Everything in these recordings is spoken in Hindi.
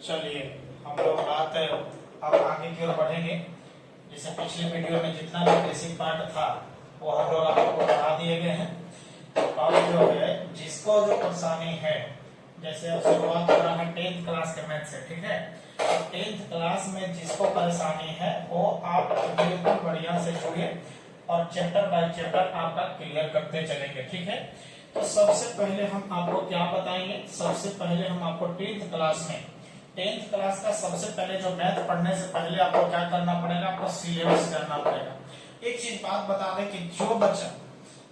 चलिए हम लोग बात अब आगे की ओर बढ़ेंगे। जैसे पिछले वीडियो में जितना भी बेसिक पार्ट था वो हम लोग आपको पढ़ा दिए गए हैं। तो अब जो है जिसको जो परेशानी है, जैसे अब शुरुआत हो रहा है 10th क्लास के मैथ से, ठीक है। तो 10th क्लास में जिसको परेशानी है वो आप बिल्कुल बढ़िया से जुड़िए और चैप्टर बाय चैप्टर आपका क्लियर करते चलेंगे, ठीक है। तो सबसे पहले हम आपको क्या बताएंगे, सबसे पहले हम आपको 10th क्लास का सबसे पहले जो मैथ पढ़ने से पहले आपको क्या करना पड़ेगा, आपको सिलेबस करना पड़ेगा। एक चीज बात बता दें कि जो बच्चा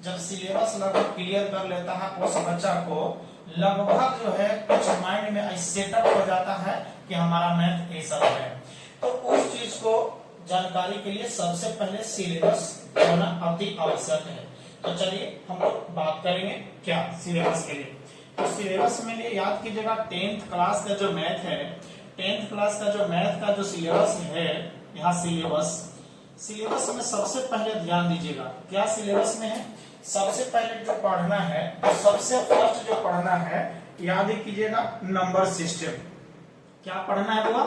जब सिलेबस लगभग क्लियर कर लेता है उस बच्चा को लगभग जो है कुछ माइंड में सेटअप हो जाता है कि हमारा मैथ ये सब है। तो उस चीज को जानकारी के लिए सबसे पहले सिलेबस होना अति आवश्यक है। तो चलिए हम लोग बात करेंगे क्या सिलेबस के लिए। तो सिलेबस में लिए याद कीजिएगा 10th क्लास का जो मैथ है, 10th क्लास का जो मैथ का जो सिलेबस है, यहाँ सिलेबस में सबसे पहले ध्यान दीजिएगा क्या सिलेबस में है। सबसे पहले जो पढ़ना है, तो सबसे फर्स्ट जो पढ़ना है याद कीजिएगा नंबर सिस्टम। क्या पढ़ना है बोला,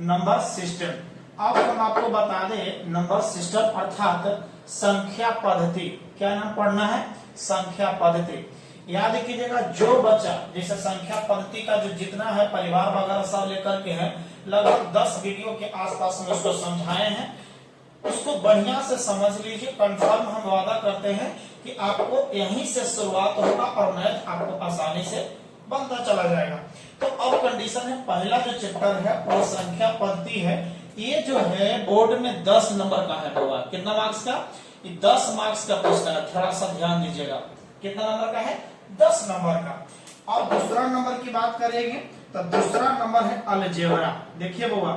नंबर सिस्टम। अब हम आपको बता दें नंबर सिस्टम अर्थात संख्या पद्धति। क्या नाम पढ़ना है, संख्या पद्धति। याद कीजिएगा जो बच्चा जैसे संख्या पद्धति का जो जितना है परिवार वगैरह सब लेकर के है, लगभग 10 वीडियो के आसपास में उसको समझाए हैं, उसको बढ़िया से समझ लीजिए। कंफर्म हम वादा करते हैं कि आपको यहीं से शुरुआत होगा और मैथ आपको आसानी से बनता चला जाएगा। तो अब कंडीशन है, पहला जो चैप्टर है वो संख्या पद्धति है। ये जो है बोर्ड में 10 नंबर का है होगा। कितना मार्क्स का, ये 10 मार्क्स का प्रश्न है, थोड़ा सा ध्यान दीजिएगा। कितना नंबर का है, 10 नंबर का। और दूसरा नंबर की बात करेंगे तो दूसरा नंबर है अलजेब्रा। देखिए बाबा,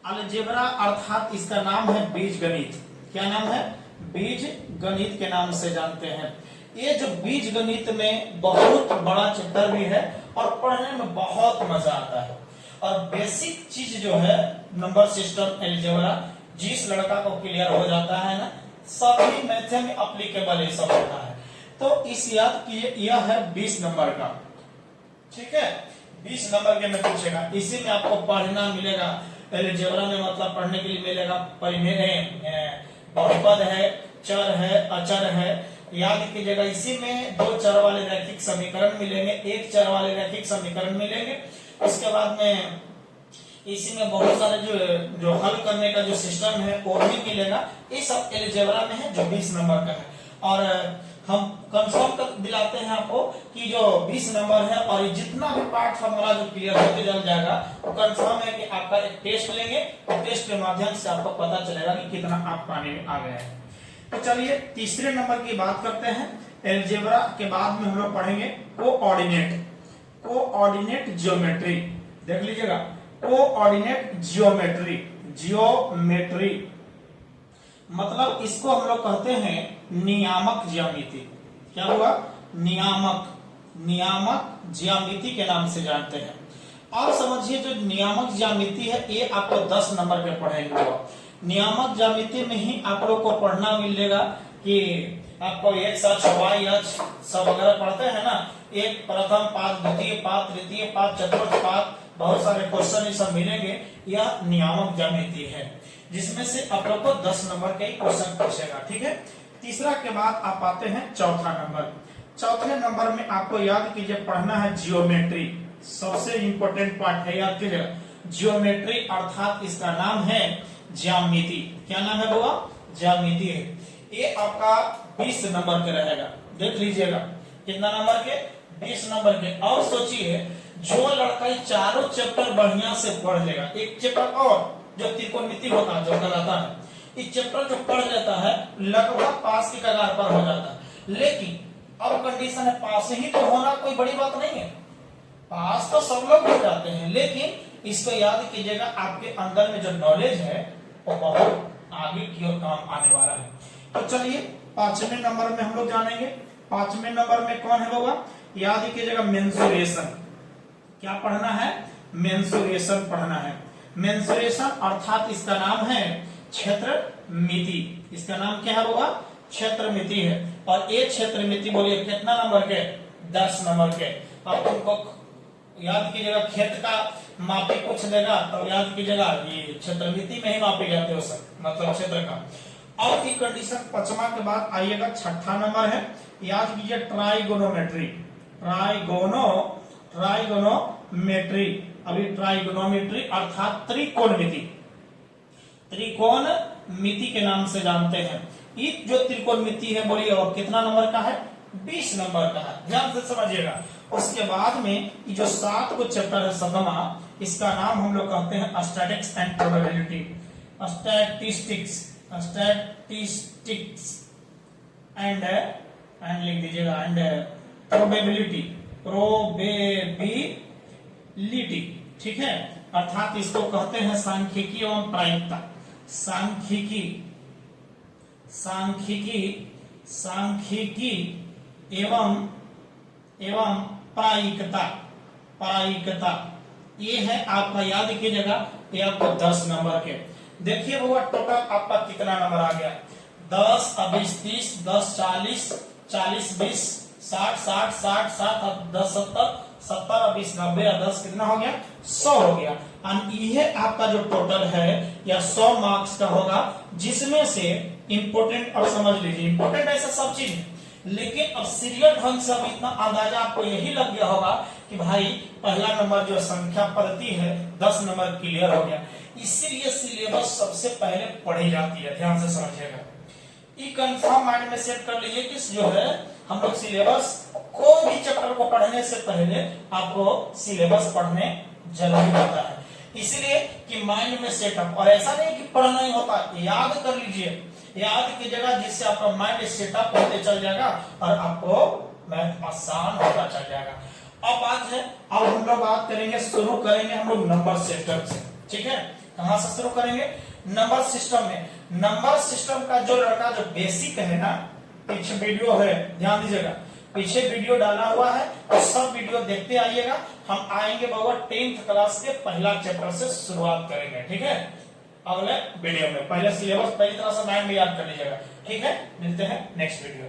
अलजेब्रा अर्थात इसका नाम है बीज गणित। क्या नाम है, बीज गणित के नाम से जानते हैं। ये जो बीज गणित में बहुत बड़ा चैप्टर भी है और पढ़ने में बहुत मजा आता है। और बेसिक चीज जो है नंबर सिस्टम अलजेब्रा, जिस लड़का को क्लियर हो जाता है ना, सभी मैथ में अप्लीकेबल ये सब होता है। तो इस याद की यह है 20 नंबर का, ठीक है। 20 नंबर के में पूछेगा, इसी में आपको पढ़ना मिलेगा। अलजेब्रा में मतलब पढ़ने के लिए मिलेगा परिमेय है, बहुपद है, चर है, अचर है। याद कीजिएगा इसी में 2 चर वाले रैखिक समीकरण मिलेंगे, 1 चर वाले रैखिक समीकरण मिलेंगे। उसके बाद में इसी में बहुत सारे जो हल करने का जो सिस्टम है वो भी मिलेगा। ये सब अलजेब्रा में है जो 20 नंबर का है। और हम कंफर्म कर दिलाते हैं आपको कि जो 20 नंबर है और जितना भी पार्ट फॉर्मूला जो क्लियर होते चल जाएगा, वो कंफर्म है कि आपका एक टेस्ट लेंगे और टेस्ट के माध्यम से आपको पता चलेगा कि कितना आप पानी में आ गए हैं। तो चलिए तीसरे नंबर की बात करते हैं। अलजेब्रा के बाद में हम लोग पढ़ेंगे कोऑर्डिनेट ज्योमेट्री। देख लीजिएगा, कोऑर्डिनेट ज्योमेट्री मतलब इसको हम लोग कहते हैं नियामक ज्यामिति। क्या होगा, नियामक ज्यामिति के नाम से जानते हैं। आप समझिए जो नियामक ज्यामिति है ये आपको 10 नंबर पे पढ़ेंगे। नियामक ज्यामिति में ही आप लोग को पढ़ना मिलेगा कि आपको एक साथ y अक्ष सब वगैरह पढ़ते हैं ना, एक प्रथम पाद, द्वितीय पाद, तृतीय पाद, चतुर्थ पाद, बहुत सारे क्वेश्चन ये सब मिलेंगे। यह नियामक ज्यामिति है जिसमें से आप लोग को 10 नंबर के क्वेश्चन पूछेगा, ठीक है। तीसरा के बाद आप आते हैं चौथा नंबर। चौथे नंबर में आपको याद कीजिए पढ़ना है जियोमेट्री। सबसे इंपॉर्टेंट पार्ट है, याद कीजिएगा जियोमेट्री अर्थात इसका नाम है ज्यामिति। क्या नाम है बाबा, ज्यामिति है। ये आपका 20 नंबर के रहेगा। देख लीजिएगा कितना नंबर के, 20 नंबर के। और सोचिए जो लड़का ये चारों चैप्टर बढ़िया से पढ़ लेगा, एक चैप्टर और जो त्रिकोणमिति होता है जो कहलाता है, इस चैप्टर जो पढ़ लेता है लगभग पास की कगार पर हो जाता है। लेकिन अब कंडीशन है पास ही तो होना कोई बड़ी बात नहीं है, पास तो सब लोग हो जाते हैं। लेकिन इसको याद कीजिएगा आपके अंदर में जो नॉलेज है वो बहुत आगे की ओर काम आने वाला है। तो चलिए 5वें नंबर में हम लोग जानेंगे। 5वें नंबर में कौन है होगा, याद कीजिएगा मेंसुरेशन। क्या पढ़ना है, मेंसुरेशन पढ़ना है। मेंसुरेशन अर्थात इसका नाम है क्षेत्रमिति। इसका नाम क्या है होगा, क्षेत्रमिति है। और ये क्षेत्रमिति बोलिए कितना नंबर के, 10 नंबर के। अब तुमको याद कीजिएगा, खेत का मापी कुछ देगा तो याद कीजिएगा ये क्षेत्रमिति में ही मापे जाते हो सब, मतलब क्षेत्र का। और की कंडीशन पांचवा के बाद आइएगा छठा नंबर है, याद कीजिए ट्राइगोनोमेट्री। ट्राइगोनोमेट्री, अभी ट्राइगोनोमेट्री अर्थात त्रिकोणमिति, त्रिकोणमिति के नाम से जानते हैं। ये जो त्रिकोणमिति है बोलिए और कितना नंबर का है, 20 नंबर का है, ध्यान से समझिएगा। उसके बाद में ये जो 7 को चैप्टर है सदमा, इसका नाम हम लोग कहते हैं statistics and probability, statistics and लिख दीजिएगा एंड प्रोबेबिलिटी, ठीक है। अर्थात इसको कहते हैं सांख्यिकी एवं प्रायिकता, सांख्यिकी एवं प्रायिकता, ये है आपका, याद कीजिएगा ये आपको 10 नंबर के। देखिए वो टोटल आपका कितना नंबर आ गया, 10 20 30 10 40 40 20 60 60 60 60 10 70 70 20 90 10 कितना हो गया, 100 हो गया। ये आपका जो टोटल है या 100 मार्क्स का होगा, जिसमें से इंपोर्टेंट, और समझ लीजिए इंपोर्टेंट ऐसा सब चीज है, लेकिन अब सीरियल ढंग से अब इतना अंदाजा आपको यही लग गया होगा कि भाई पहला नंबर जो संख्या पद्धति है 10 नंबर क्लियर हो गया। इसीलिए सिलेबस सबसे पहले पढ़ी जाती है, ध्यान से समझिएगा। ये कंफर्म माइंड में सेट कर लीजिए कि जो है हम लोग सिलेबस, कोई भी चैप्टर को पढ़ने से पहले आपको सिलेबस पढ़ने जरूरी होता है, इसलिए कि माइंड में सेटअप। और ऐसा नहीं कि पढ़ना ही होता, याद कर लीजिए, याद की जगह, जिससे आपका माइंड सेटअप होते चल जाएगा और आपको मैथ आसान होता चल जाएगा। अब बात है, अब हम लोग बात करेंगे, शुरू करेंगे हम लोग नंबर सिस्टम से, ठीक है। कहां से शुरू करेंगे, नंबर सिस्टम में। नंबर सिस्टम का जो लड़का जो बेसिक है ना, पीछे वीडियो है, ध्यान दीजिएगा, पीछे वीडियो डाला हुआ है, तो सब वीडियो देखते आइएगा। हम आएंगे बाबा 10th क्लास के पहला चैप्टर से शुरुआत करेंगे, ठीक है, अगले वीडियो में। पहले सिलेबस पहली तरह से माइंड में याद कर लीजिएगा, ठीक है। मिलते हैं नेक्स्ट वीडियो।